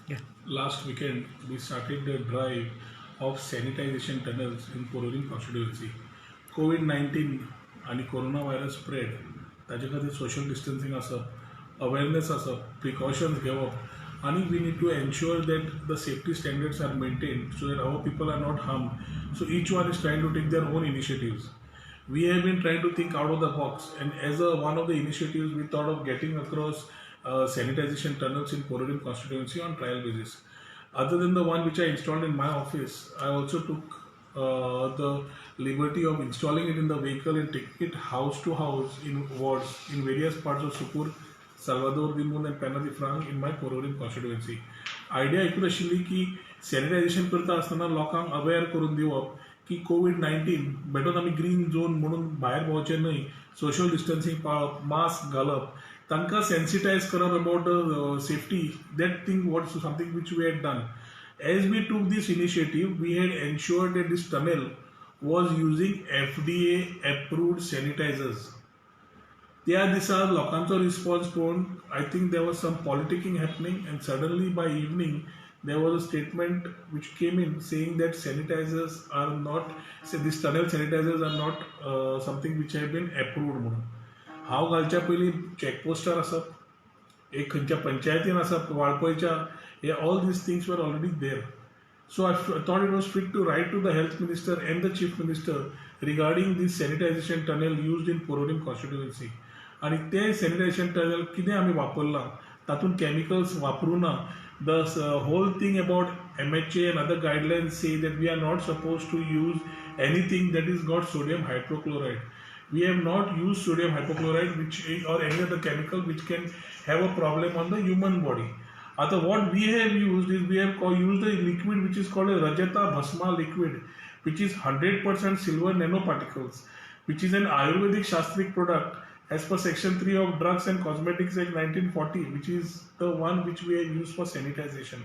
Yeah. Last weekend, we started the drive of sanitization tunnels in Pororim constituency. COVID-19 आणि corona virus spread ताजे खातीर social distancing आसप awareness आसप precautions घेवप आणि we need to ensure that the safety standards are maintain so that our people are not harm so each one is trying to take their own initiatives. We have been trying to think out of the box, and as one of the initiatives, we thought of getting across sanitization tunnels in Pororim constituency on trial basis. Other than the one which I installed in my office, I also took the liberty of installing it in the vehicle and taking it house to house in wards in various parts of Sukur, Salvador Dimun and Pena de Franc in my Pororim constituency. Idea एकूच आशिल्ली की sanitisation करता आसतना लोकांक aware करून दिवप की कोविड-19 better आमी ग्रीन झोन म्हणून भायर भोंवचें न्हय, सोशल डिस्टन्सिंग पाळप, मास्क घालप, तांकां सेन्सिटायज करप about the safety. That thing what something which we had done. As we took this initiative, we had ensured that this tunnel was using FDA approved sanitizers. त्या दिसा लोकांचो response पळोवन I think there was some politicking happening and suddenly by evening there was a statement which came in saying that sanitizers are not, say these tunnel sanitizers are not something which have been approved म्हणून. हांव घालच्या पयलीं चॅकपोस्टार आसप, एक खंयच्या पंचायतीन आसप, वाळपयच्या, हे ऑल दीस थिंग्स वर already there. So I thought it was fit to write to the health minister and the chief minister regarding this sanitization tunnel used in Pororim constituency. आणि ते सॅनिटायझेशन टनल कितें आमी वापरलां तातूंत chemicals वापरूं ना. The whole thing about MHA and other guidelines say that we are not supposed to use anything that is got sodium hypochlorite. We have not used sodium hypochlorite which or any other chemical which can have a problem on the human body. आता what we have used is we have used a liquid which is called a Rajata Bhasma liquid, which is 100% silver nanoparticles, which is an Ayurvedic Shastric product as per Section 3 of Drugs and Cosmetics Act 1940, which is the one which we have used for sanitization.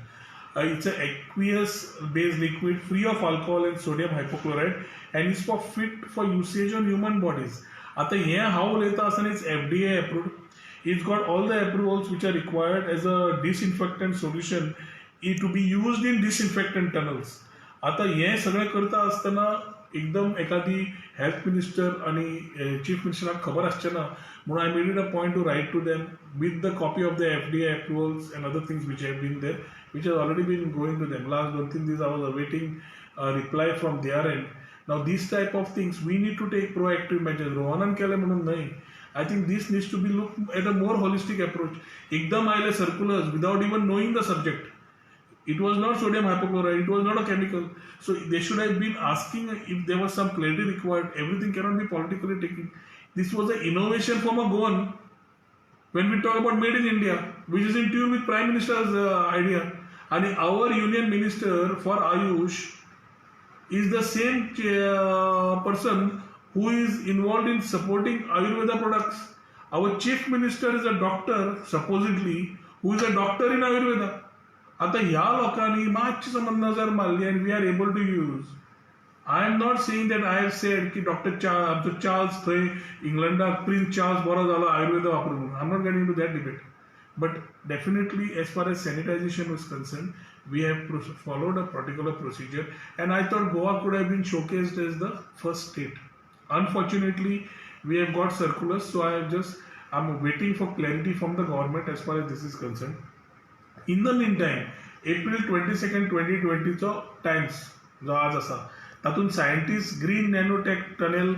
It's an aqueous based liquid free of alcohol and sodium hypochlorite and is for fit for usage on human bodies. आता हे हांव उलयता आसतना it's FDA approved. It's got all the approvals which are required as a disinfectant solution to be used in disinfectant tunnels. आता हे सगळें करता आसतना एकदम एखादी हेल्थ मिनिस्टर आणि चीफ मिनिस्टराक खबर आसचें ना म्हणून I made it a point to write to them with the copy of the FDA approvals and other things which have been there, which has already been going to them. Last 2-3 days I was awaiting a reply from their end. Now these type of things we need to take proactive measures. रोहनान केले म्हणून नाही. I think this needs to be looked at a more holistic approach. एकदम आयले circulars without even knowing the subject. It was not sodium hypochlorite, it was not a chemical. So they should have been asking if there was some clarity required. Everything cannot be politically taken. This was an innovation from a Goan. When we talk about made in India, which is in tune with Prime Minister's idea. And our Union Minister for Ayush is the same person who is involved in supporting Ayurveda products. Our Chief Minister is a doctor, supposedly, who is a doctor in Ayurveda. आता ह्या लोकांनी मातशी समज नजर मारली and we are able to use. I am not saying that I have said की doctor आमचो Charles थंय इंग्लंडाक प्रिन्स चार्ल्स बरो जालो आयुर्वेद वापरून. I am not getting to that debate. But definitely, as far as sanitization was concerned, we have followed a particular procedure, and I thought Goa could have been showcased as the first state. Unfortunately, we have got circulars, so I'm waiting for clarity from the government as far as this is concerned. In the meantime, April 22nd, 2020 चो times जो आज आसा तातूंत scientist green nanotech tunnel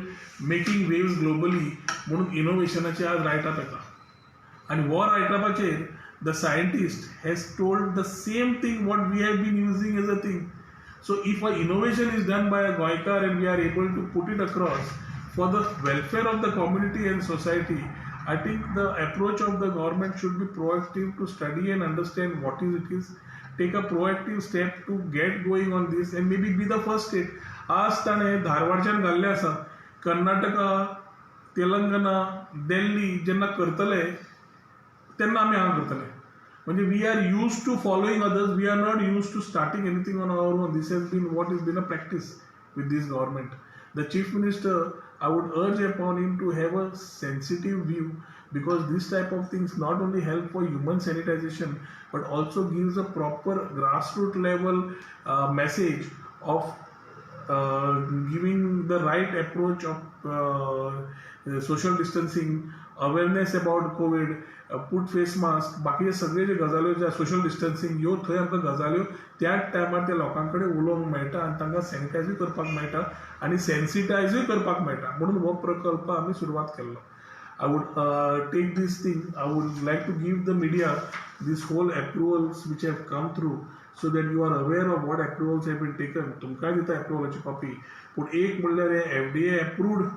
making waves globally म्हणून इनोव्हेशनाचे आज write up येता. आणि वो रायटअपाचेर the scientist has told the same thing what we have been using as a thing. So if a innovation is done by a गोयकार and we are able to put it across for the welfare of the community and society, I think the approach of the government should be proactive to study and understand what it is, take a proactive step to get going on this and maybe be the first state. आज ताणे धारवाडच्यान घाल्ले आसा. कर्नाटका, तेलंगणा, दिल्ली जेन्ना करतले तेन्ना आमी हांगा करतले. म्हणजे we are use to following others, we are not use to starting anything on our own. This has been what is been a practice with this government. The chief minister I would urge upon him to have a sensitive view, because this type of things not only help for human sanitization but also gives a proper grassroots level message of giving the right approach of social distancing, awareness about COVID, put face mask, बाकीचे सगळे जे गजाल्यो ज्या social distancing ह्यो थंय आमकां गजाल्यो त्याच टायमार त्या लोकां कडेन उलोवंक मेळटा आनी तांकां सॅनिटायजूय करपाक मेळटा आनी सेन्सिटायजूय करपाक मेळटा, म्हणून हो प्रकल्प आमी सुरवात केल्लो. I would take this thing, I would like to give the media this whole approvals which have come through, so that you are aware of what approvals have been taken. तुमकां दिता एप्रुवलाची कॉपी, पूण एक म्हणल्यार FDA approved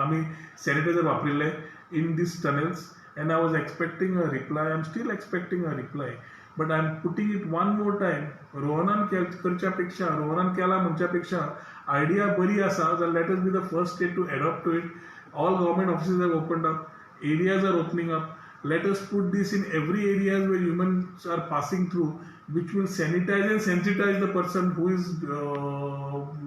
आमी sanitiser वापरिल्ले in these tunnels, and I was expecting a reply. I'm still expecting a reply, but I'm putting it one more time. रोहनान करच्या पेक्षा, रोहनान केला म्हणच्या पेक्षा आयडिया बरी आसा जाल्यार let us be the first state to adopt to it. All government offices have opened up, areas are opening up. Let us put this in every areas where humans are passing through, which will sanitize and sensitize the person who is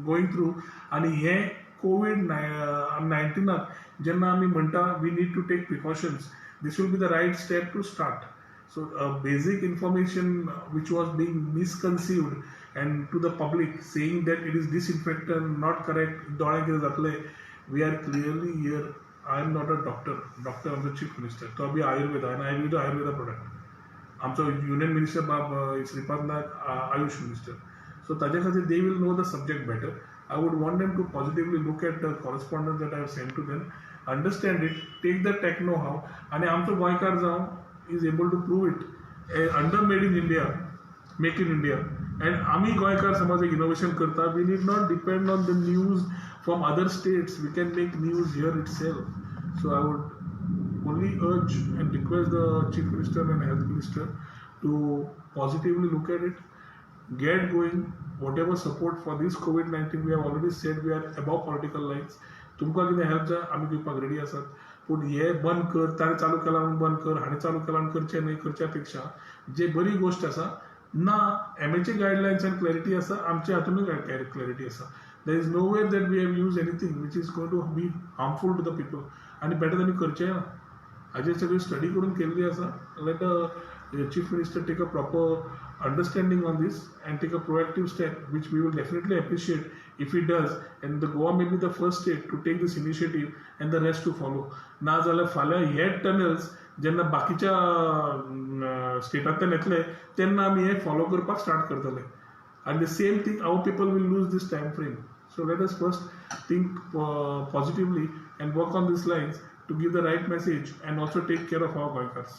going through. आणि हे COVID-19 जेन्ना आमी म्हणटा we need to take precautions, this will be the right step to start. So basic information which was being misconceived and to the public saying that it is disinfectant, not correct, दोळ्यांक कितें जातलें. We are clearly here. I am not a doctor. Doctor of the Chief Minister. तो अभी Ayurveda and I use the Ayurveda product. आमचो Union Minister Sripad Naik, Ayush Minister. So ताजे खातीर they will know the subject better. I would want them to positively look at the correspondence that I have sent to them, understand it, take the tech know-how, and आमचो गोंयकार जावन is able to prove it. Under made in India, make in India. And आमी गोंयकार समज एक innovation करता, we need not depend on the news from other states. We can make news here itself. So I would only urge and request the Chief Minister and Health Minister to positively look at it, get going. Whatever support for this COVID-19, we have already said we are above political lines. तुमकां कितें help जाय आमी दिवपाक ready आसात, पूण हे बंद कर, ताणें चालू केला म्हणून बंद कर, हाणें चालू केला म्हणून करचें न्हय, करच्या पेक्षा जे बरी गोश्ट आसा ना एमएचे गायडलायन्स एंड क्लॅरिटी आसा, आमच्या हातूनय क्लॅरिटी आसा. There is nowhere that we have used anything which is going to be harmful to the people. आणि better than करचें ना. हाजेर सगळी स्टडी करून केल्ली आसा. Let the Chief Minister take a proper understanding on this and take a proactive step, which we will definitely appreciate if he does. And the Goa may be the first state to take this initiative and the rest to follow. ना जाल्यार फाल्यां हे tunnels जेन्ना बाकीच्या स्टेटांतल्यान येतले तेन्ना आमी हे follow करपाक start करतले. And the same thing, our people will lose this time frame. So let us first think positively and work on these lines to give the right message and also take care of our bikers.